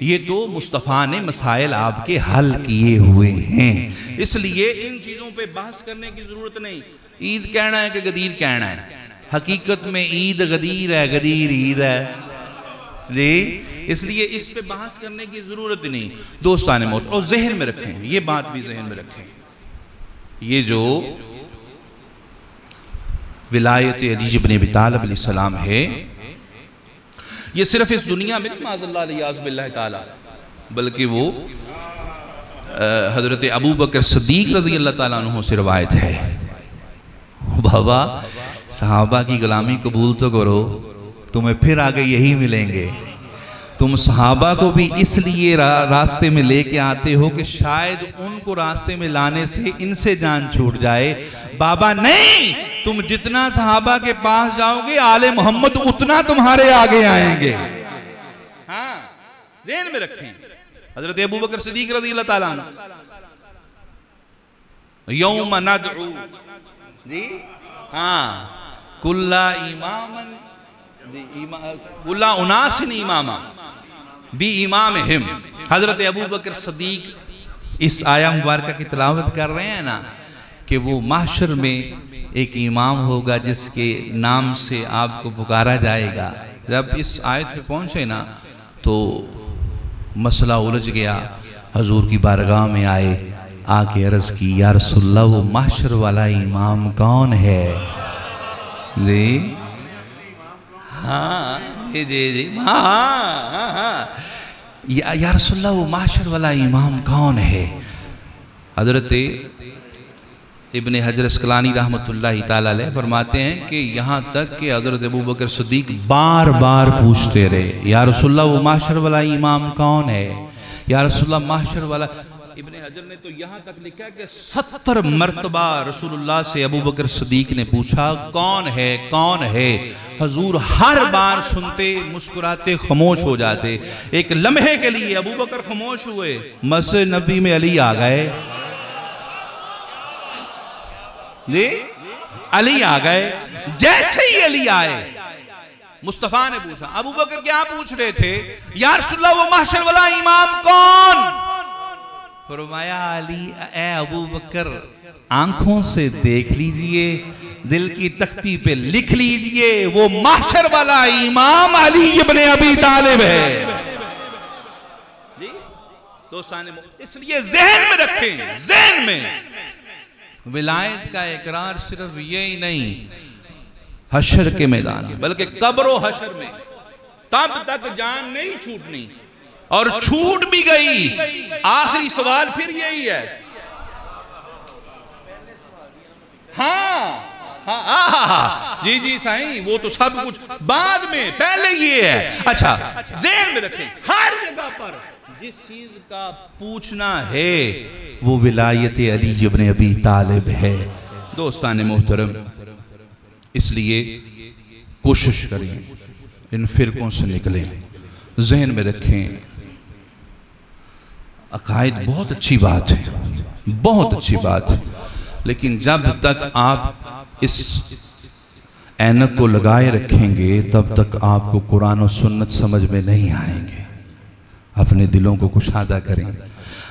[SPEAKER 1] ये तो मुस्तफ़ा ने मसाइल आपके हल किए हुए हैं। इसलिए इन चीजों पे बहस करने की जरूरत नहीं। ईद कहना है कि गदीर कहना है, हकीकत में ईद गदीर है, गदीर ईद है जी, इसलिए इस पे बहस करने की ज़रूरत नहीं। दोस्तान मौत, और जहन में रखें, ये बात भी जहन में रखें, ये जो विलायत अली इब्न अबी तालिब अलैहिस्सलाम है, ये सिर्फ इस दुनिया में माज़अल्लाह ताला, बल्कि वो हज़रत अबू बकर सिद्दीक़ रज़ी अल्लाह ताला अन्हु से रवायत है। बाबा, सहाबा की गुलामी कबूल तो करो, तुम्हें फिर आगे यही मिलेंगे। तुम सहाबा को भी इसलिए रास्ते में लेके आते हो कि शायद उनको रास्ते में लाने से इनसे जान छूट जाए। बाबा नहीं, तुम जितना सहाबा के पास जाओगे आले मोहम्मद उतना तुम्हारे आगे आएंगे। हाँ, ज़हन में रखें। हज़रत अबू बकर सिद्दीक़ रज़ी अल्लाह ताला अन्हु, यौम नदउ, जी हाँ, कुल्ला इमामन कुल्ला उनासिन इमामा बी इमामिहिम। हज़रत अबू बकर सिद्दीक़ इस आया मुबारका की तिलावत कर रहे हैं ना, कि वो महशर में एक इमाम होगा जिसके नाम से आपको पुकारा जाएगा। जब इस आयत पे पहुँचे ना तो मसला उलझ गया। हजूर की बारगाह में आए, आके अर्ज़ की, या रसूलल्लाह, वो महशर वाला इमाम कौन है? जी हाँ, जी जी जी, हाँ, या रसूलल्लाह, वो महशर वाला इमाम कौन है? हज़रत इब्न हजर अस्क़लानी रहमतुल्लाहि ताला अलैह फरमाते हैं कि यहाँ तक कि हज़रत अबू बकर सिद्दीक़ बार बार पूछते रहे, या रसूलल्लाह, वो महशर वाला इमाम कौन है? या रसूलल्लाह, महशर वाला। इब्न हजर ने तो यहाँ तक लिखा कि 70 मरतबा रसूलुल्लाह से अबू बकर सिद्दीक़ ने पूछा, कौन है, कौन है? हजूर हर बार सुनते, मुस्कुराते, खामोश हो जाते। एक लम्हे के लिए अबू बकर खामोश हुए, मस्जिद नबी में अली आ गए। जी, अली आ गए। जैसे ही अली आए, मुस्तफ़ा ने पूछा, अबू बकर क्या पूछ रहे थे? या रसूलल्लाह, वो महशर वाला इमाम कौन? फरमाया, अली, ए अबू बकर, आंखों से देख लीजिए, दिल की तख्ती पे लिख लीजिए, वो महशर वाला इमाम अली इब्न अबी तालिब है। जी दोस्तान, इसलिए ज़हन में रखें, ज़हन में, विलायत का इकरार सिर्फ ये ही नहीं हशर के मैदान में, बल्कि कब्र व हशर में, तब तक जान नहीं छूटनी। और छूट भी गई, आखिरी सवाल फिर यही है। हाँ हाँ, जी जी साईं, वो तो सब कुछ बाद में, पहले ये है। अच्छा, ज़हन में रखें, हर जगह पर जिस चीज का पूछना है वो विलायत अली इब्न अबी तालिब है। दोस्तान मोहतरम, इसलिए कोशिश करें इन फिरकों से निकलें, जहन में रखें, अकायद बहुत अच्छी बात है, बहुत अच्छी बात है, लेकिन जब तक आप इस ऐनक को लगाए रखेंगे तब तक आपको कुरान और सुन्नत समझ में नहीं आएंगे। अपने दिलों को कुशादा करें,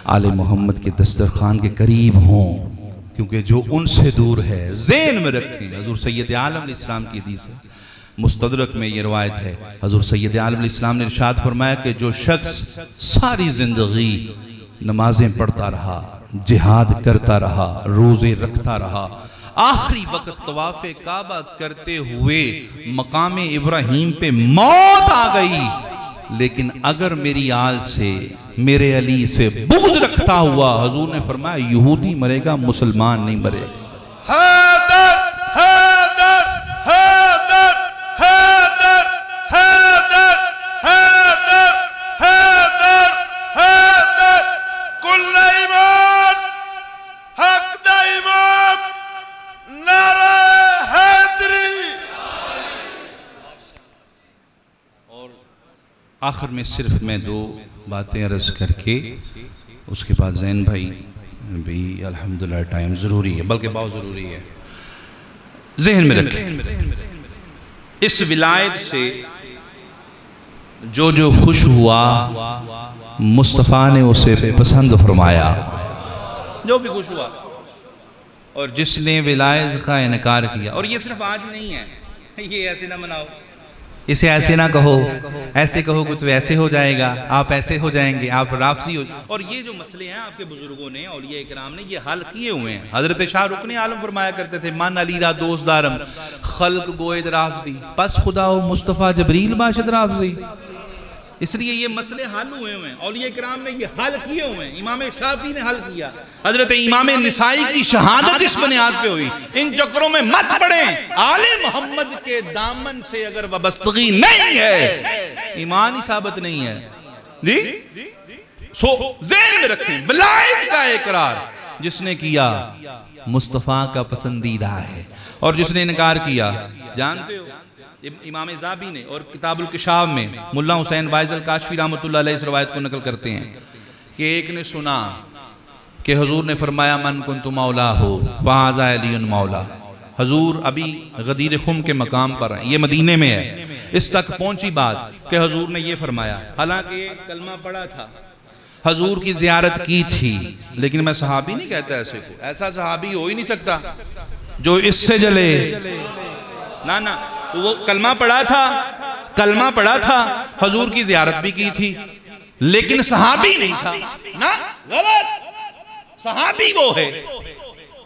[SPEAKER 1] आले मोहम्मद के दस्तरखान के करीब हों, क्योंकि जो उनसे दूर है, ज़हन में रखें। हज़ूर सैयद आलम अलैहिस्सलाम की हदीस है, मुस्तदरक में ये रवायत है। हज़ूर सैयद आलम अलैहिस्सलाम ने इरशाद फरमाया कि जो शख्स सारी ज़िंदगी नमाजें पढ़ता रहा, जिहाद करता रहा, रोज़े रखता रहा, आखिरी वक्त तवाफ़े काबा करते हुए मकाम इब्राहीम पे मौत आ गई, लेकिन अगर मेरी आल से, मेरे अली से बुग़्ज़ रखता हुआ, हजूर ने फरमाया यहूदी मरेगा, मुसलमान नहीं मरेगा। आखिर में सिर्फ मैं दो बातें अर्ज़ करके उसके बाद ज़ैन भाई भी अल्हम्दुलिल्लाह टाइम ज़रूरी है, बल्कि बहुत ज़रूरी है, ज़हन में रखें। इस विलायत से जो जो खुश हुआ मुस्तफ़ा ने उसे पसंद फरमाया, जो भी खुश हुआ, और जिसने विलायत का इनकार किया, और ये सिर्फ आज नहीं है, ये ऐसे ना मनाओ, इसे ऐसे ना कहो, ऐसे कहोगे तो ऐसे हो जाएगा, आप ऐसे हो जाएंगे, आप राफसी हो। और ये जो मसले हैं आपके बुजुर्गों ने, औलिया इकराम ने ये हल किए हुए हैं। हजरत शाहरुख ने आलम फरमाया करते थे, मन अलीरा दोस्त दारम खल्क गोयद राफजी, पस खुदा मुस्तफ़ा जबरील बाशद राफजी। इसलिए ये मसले हल हुए हुए हैं, औलिया इकराम ने ये हल किए हुए हैं। इमाम शाफी ने हल किया, हजरत इमाम निसाई की शहादत इस बुनियाद पे हुई। इन चक्करों में मत पड़े। आले मोहम्मद के दामन से अगर वाबस्तगी नहीं है, ईमान ही साबित नहीं है जी। सो ज़हन में रखें, विलायत का इकरार जिसने किया मुस्तफ़ा का पसंदीदा है, और जिसने इनकार किया, जानते हो इमाम ज़ाबी ने और किताबुल किशाफ में मुल्ला हुसैन वाइज़ काशफी रहमतुल्लाह अलैह इस रवायत को नकल करते हैं कि एक ने सुना कि हुजूर ने फरमाया मन कुन्तु मौला हो वहाज़ा अलीयुन मौला। हुजूर अभी गदीर खुम के मकाम पर हैं, ये मदीने में है। इस तक पहुंची बात कि हुजूर ने ये फरमाया, हालांकि कलमा पढ़ा था, हुजूर की ज़ियारत की थी, लेकिन मैं सहाबी नहीं कहता ऐसे को, ऐसा सहाबी हो ही नहीं सकता जो इससे जले ना ना। तो वो कलमा पढ़ा था, हुजूर की ज़ियारत भी की थी, लेकिन सहाबी नहीं था ना, गलत। सहाबी वो है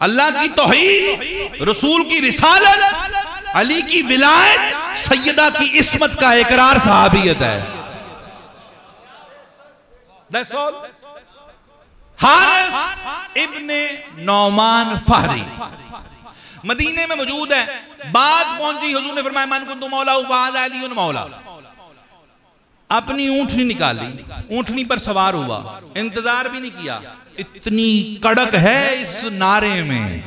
[SPEAKER 1] अल्लाह की तौहीद, रसूल की रिसालत, अली की विलायत, सैयदा की इस्मत का इकरार सहाबियत है। That's all। हारिस इब्ने नौमान फारी मदीने में मौजूद है। बात पहुंची, हुजूर ने फरमाया मन कुन्तु मौला वाज़ा अलीयुन मौला। अपनी ऊंटनी निकाली, ऊंटनी पर सवार हुआ, इंतजार भी नहीं किया। इतनी कड़क है इस नारे में,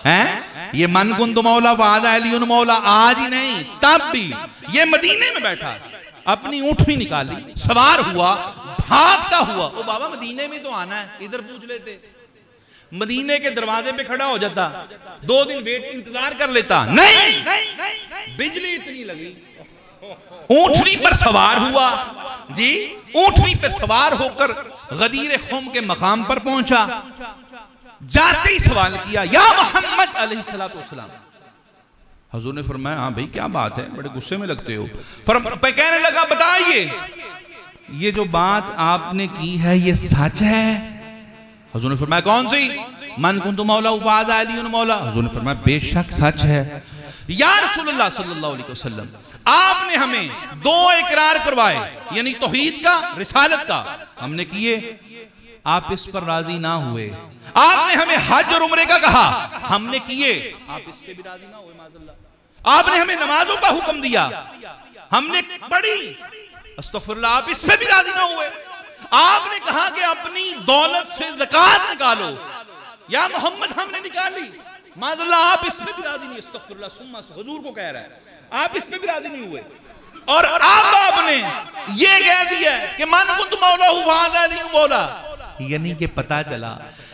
[SPEAKER 1] हैं ये मन कुन्तु मौला वाज़ा अलीयुन मौला, आज ही नहीं तब भी। ये मदीने में बैठा, अपनी ऊंटनी निकाली, सवार हुआ, भागता हुआ। ओ बाबा मदीने में तो आना है, इधर पूछ लेते। मदीने के दरवाजे पे खड़ा हो जाता, 2 दिन वेट इंतजार कर लेता, नहीं, बिजली इतनी लगी, ऊंटनी पर सवार हुआ जी, ऊंटनी पर सवार होकर गदीर खुम के मकाम पर पहुंचा। जाते ही सवाल किया, या मोहम्मद अलैहिस्सलातु वस्सलाम। हुजूर ने फरमाया, हाँ भाई क्या बात है, बड़े गुस्से में लगते हो। कहने लगा, बताइए ये जो बात आपने की है ये सच है? हुजूर ने फरमाया, कौन सी? मन कुन्तु मौला वाज़ा अलीयुन मौला। हुजूर ने फरमाया, बेशक सच है। या रसूलुल्लाह सल्लल्लाहु अलैहि वसल्लम, आपने हमें 2 इकरार करवाए, यानी तौहीद का, रिसालत का, हमने किए, आप इस पर राजी ना हुए। आपने हमें हज और उम्रे का कहा, हमने किए, आप इस पे भी राजी ना हुए माज़अल्लाह। आपने हमें नमाजों का हुक्म दिया, हमने पढ़ी, अस्तगफिरुल्लाह, आप इस पे भी राजी ना हुए। आपने कहा कि अपनी दौलत से ज़कात निकालो, या मोहम्मद हमने निकाली, माज़अल्लाह आप इसमें भी राजी नहीं। अस्तगफिरुल्लाह, सुम्मा से हुजूर को कह रहा है, आप इसमें भी राजी नहीं हुए। और अब आपने ये कह दिया कि मन कुन्तु मौला वाज़ा अलीयुन मौला, यानी कि पता चला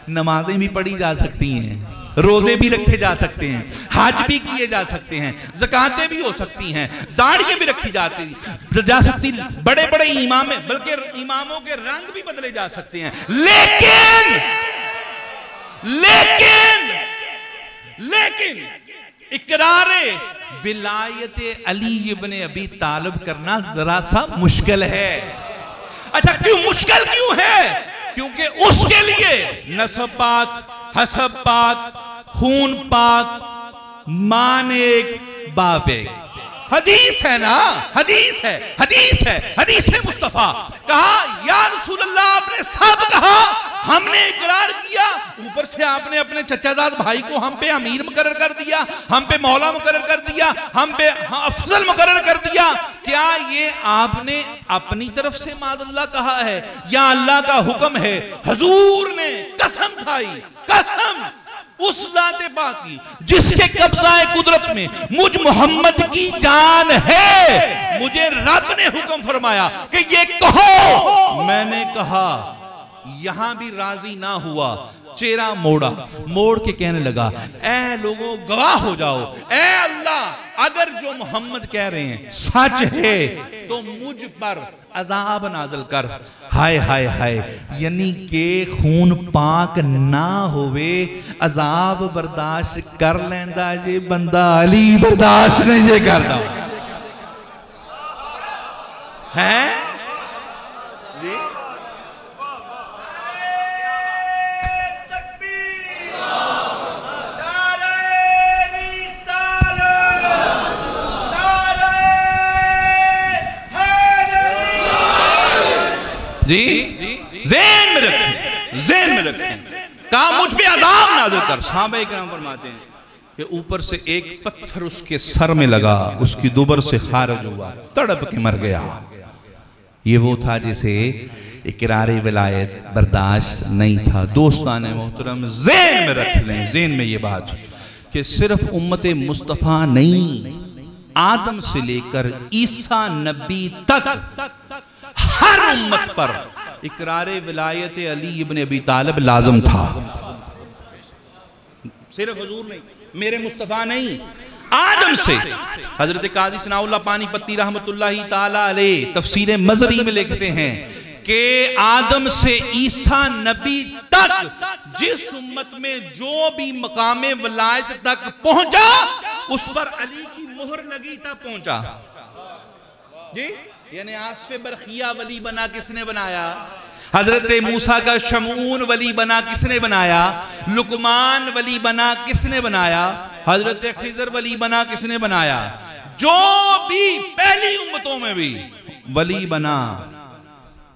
[SPEAKER 1] नमाजें भी पढ़ी जा सकती हैं, रोजे भी रखे जा सकते हैं, हज भी किए जा सकते हैं, ज़कातें भी हो सकती हैं, दाढ़ियां भी रखी जा सकती, बड़े बड़े इमाम, बल्कि इमामों के रंग भी बदले जा सकते हैं। लेकिन इकरारे विलायत अली इब्ने अबी तालिब करना जरा सा मुश्किल है। अच्छा, क्यों मुश्किल क्यों है? क्योंकि उसके लिए नसब पाक, हसब पाक, खून पाक, मान एक बाप एक, हदीस है ना, हदीस है मुस्तफा। कहा या रसूलल्लाह, आपने सब कहा, हमने इकरार किया, ऊपर से आपने अपने चचाजाद भाई को हम पे अमीर मुकर्रर कर दिया, हम पे मौला मुकर्रर कर दिया, हम पे अफजल मुकर्रर कर दिया। क्या ये आपने अपनी तरफ से मादल्ला कहा है या अल्लाह का हुक्म है? हुजूर ने कसम खाई, कसम उस ज़ाते पाक की जिसके कब्ज़ाए कुदरत में मुझ मोहम्मद की जान है, मुझे रब ने हुक्म फरमाया कि ये कहो। मैंने कहा, यहां भी राजी ना हुआ, चेहरा मोड़ के कहने लगा, ऐ लोगों गवाह हो जाओ, ऐ अल्लाह अगर जो मोहम्मद कह रहे हैं सच है तो मुझ पर अजाब नाज़िल कर। हाय हाय हाय, यानी के खून पाक ना होवे, अजाब बर्दाश्त कर लेंदा जे बंदा, अली बर्दाश्त नहीं जे करदा। हैं? जी ज़हन में रखें, ज़हन में रखें। कहा मुझ पे अज़ाब नाज़िल कर। सहाबा इकराम फरमाते हैं कि ऊपर से एक पत्थर उसके सर में लगा, उसकी दुबर से खारिज हुआ, तड़प के मर गया। ये वो था जिसे इकरार विलायत बर्दाश्त नहीं था। दोस्तान मोहतरम ज़हन में रख लें, ज़हन में ये बात कि सिर्फ उम्मत मुस्तफ़ा नहीं, आदम से लेकर ईसा नबी तक हर उम्मत पर इकरार विलायत अली इब्न अबी तालिब लाज़िम था। सिर्फ हुजूर नहीं, मेरे मुस्तफ़ा नहीं, आदम से। हजरत काजी सनाउल्लाह पानीपत्ती रहमतुल्लाहि ताला अलैह तफसीर मज़री में लिखते हैं कि आदम से ईसा नबी तक जिस उम्मत में जो भी मकामे विलायत तक पहुंचा, उस पर अली की मोहर लगी तक पहुंचा। जी, यानी आसफ़े बरखिया वली बना किसने बनाया? हजरत मूसा का शमून वली बना किसने बनाया? लुकमान वली बना किसने बनाया? हजरत खिज़र वली बना किसने बनाया? जो भी पहली उम्मतों में भी वली बना,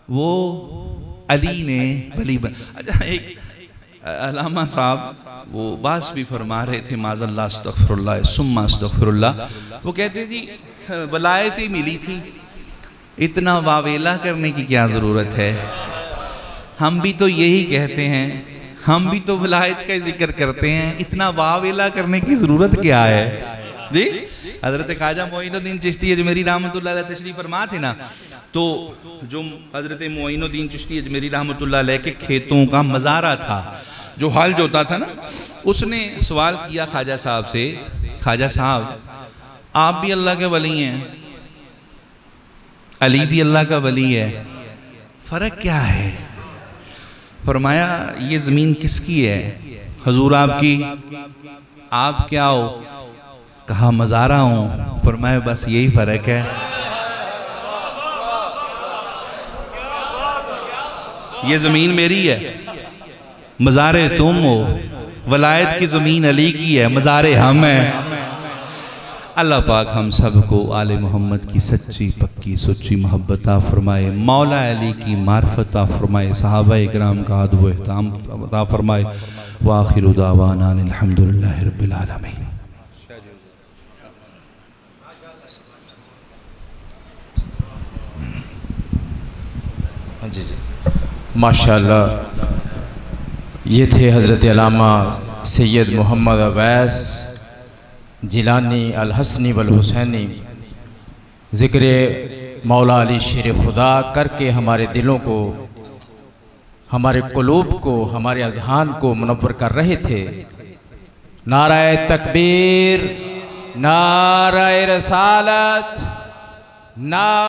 [SPEAKER 1] वो अली ने वली बना। अच्छा, एक अल्लामा साहब वो बास भी फरमा रहे थे, माज़ल्लाह अस्तग़फ़िरुल्लाह सुम्मा अस्तग़फ़िरुल्लाह। वो कहते जी वलायत ही मिली थी, इतना वावेला करने की क्या ज़रूरत है? हम भी तो यही कहते हैं, हम भी तो विलायत का जिक्र करते हैं, इतना वावेला करने की ज़रूरत क्या है? जी, हज़रत ख्वाजा मोइनुद्दीन चिश्ती अजमेरी रहमतुल्लाह अलैह तशरीफ़ फरमा थे ना, तो जो हज़रत मोइनुद्दीन चिश्ती अजमेरी रहमतुल्लाह अलैह के खेतों का मज़ारा था, जो हल जोता था ना, उसने सवाल किया ख्वाजा साहब से, ख्वाजा साहब आप भी अल्लाह के वली हैं, अली भी अल्लाह का वली है, फ़र्क क्या है? फरमाया ये ज़मीन किसकी है? हुजूर आपकी। आप क्या हो? कहा मज़ारा हूँ। फरमाया बस यही फ़र्क है। ये ज़मीन मेरी है, मज़ारे तुम हो, वलायत की ज़मीन अली की है, मज़ारे हम हैं। अल्लाह पाक हम सबको आले मोहम्मद की सच्ची पक्की सच्ची मोहब्बत फरमाए, मौला अली की मार्फत फरमाए, सहाबा इकराम का अदब व एहतराम अता फरमाए। व आखिरु दावाना अल्हम्दुलिल्लाहि रब्बिल आलमीन।
[SPEAKER 2] जी जी, माशाअल्लाह। ये थे हज़रत अल्लामा सैयद मोहम्मद अवैस जिलानी अल हसनी वल हुसैनी, ज़िक्र मौला अली शेर खुदा करके हमारे दिलों को, हमारे कुलूब को, हमारे अज़हान को मुनव्वर कर रहे थे। नाराए तकबीर, नाराए रसालत, ना